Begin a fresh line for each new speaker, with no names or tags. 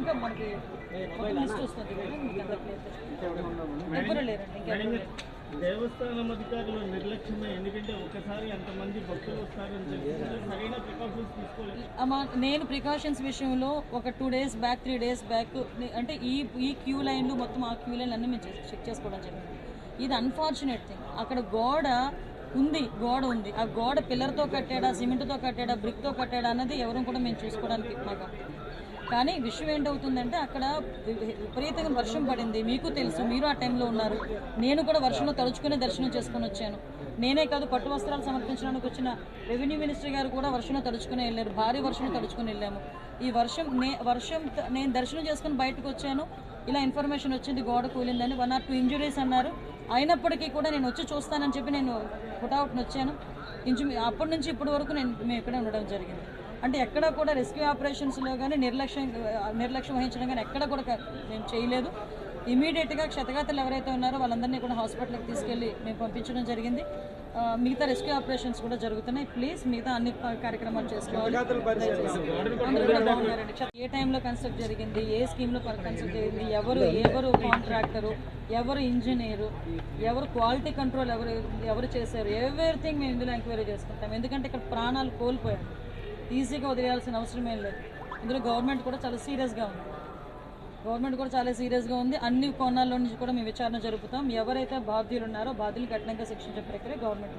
ఇంకా మనకి లిస్ట్ వస్తుంది ఎవరు లేరండి ఇంకెవరు
దేవస్థానం అధికారులు నిర్లక్ష్యమే, ఎందుకంటే ఒకసారి అంతమంది భక్తులు వస్తారని తెలిసి సరైన ప్రికాషన్స్ తీసుకోలేదు.
నేను ప్రికాషన్స్ విషయంలో ఒక 2 days బ్యాక్ 3 days బ్యాక్ అంటే ఈ క్యూ లైన్లు మొత్తం ఆ క్యూ లైన్లు అన్నీ మేము చెక్ చేసుకోవడం జరిగింది. ఇది అన్ఫార్చునేట్ థింగ్. అక్కడ గోడ ఉంది. ఆ గోడ పిల్లర్తో కట్టాడా, సిమెంట్తో కట్టాడా, బ్రిక్తో కట్టాడా అన్నది ఎవరు కూడా మేము చూసుకోవడానికి మాకు. కానీ విషయం ఏంటవుతుందంటే అక్కడ విపరీతంగా వర్షం పడింది. మీకు తెలుసు, మీరు ఆ టైంలో ఉన్నారు. నేను కూడా వర్షంలో తడుచుకునే దర్శనం చేసుకొని వచ్చాను. నేనే కాదు, పట్టు వస్త్రాలు సమర్పించడానికి వచ్చిన రెవెన్యూ మినిస్టర్ గారు కూడా వర్షంలో తడుచుకుని వెళ్ళారు. భారీ వర్షంలో తడుచుకుని వెళ్ళాము. ఈ వర్షం నేను దర్శనం చేసుకుని బయటకు వచ్చాను. ఇలా ఇన్ఫర్మేషన్ వచ్చింది గోడ కూలిందని. 1 or 2 ఇంజురీస్ అన్నారు. అయినప్పటికీ కూడా నేను వచ్చి చూస్తానని చెప్పి నేను పుట్అవుట్ని వచ్చాను. అప్పటి నుంచి ఇప్పటి వరకు మేము ఇక్కడే ఉండడం జరిగింది. అంటే ఎక్కడ కూడా రెస్క్యూ ఆపరేషన్స్లో కానీ నిర్లక్ష్యం వహించడం కానీ ఎక్కడ కూడా మేము చేయలేదు. ఇమీడియట్గా క్షతగాతులు ఎవరైతే ఉన్నారో వాళ్ళందరినీ కూడా హాస్పిటల్కి తీసుకెళ్ళి మేము పంపించడం జరిగింది. మిగతా రెస్క్యూ ఆపరేషన్స్ కూడా జరుగుతున్నాయి. ప్లీజ్ మిగతా అన్ని కార్యక్రమాలు చేసుకోవాలి. అందరూ కూడా బాగున్నారండి. ఏ టైంలో కన్స్ట్రక్ట్ జరిగింది, ఏ స్కీమ్లో కన్స్ట్రక్ట్ జరిగింది, ఎవరు కాంట్రాక్టరు, ఎవరు ఇంజనీరు, ఎవరు క్వాలిటీ కంట్రోల్ ఎవరు చేశారు, ఎవ్రీథింగ్ మేము ఇందులో ఎంక్వైరీ చేసుకుంటాం. ఎందుకంటే ఇక్కడ ప్రాణాలు కోల్పోయారు. ఈజీగా వదిలేయాల్సిన అవసరం ఏం లేదు. ఇందులో గవర్నమెంట్ కూడా చాలా సీరియస్గా ఉంది. అన్ని కోణాల్లో నుంచి కూడా మేము విచారణ జరుపుతాం. ఎవరైతే బాధ్యులు ఉన్నారో బాధ్యులు కఠినంగా శిక్షించే ప్రక్రియ గవర్నమెంట్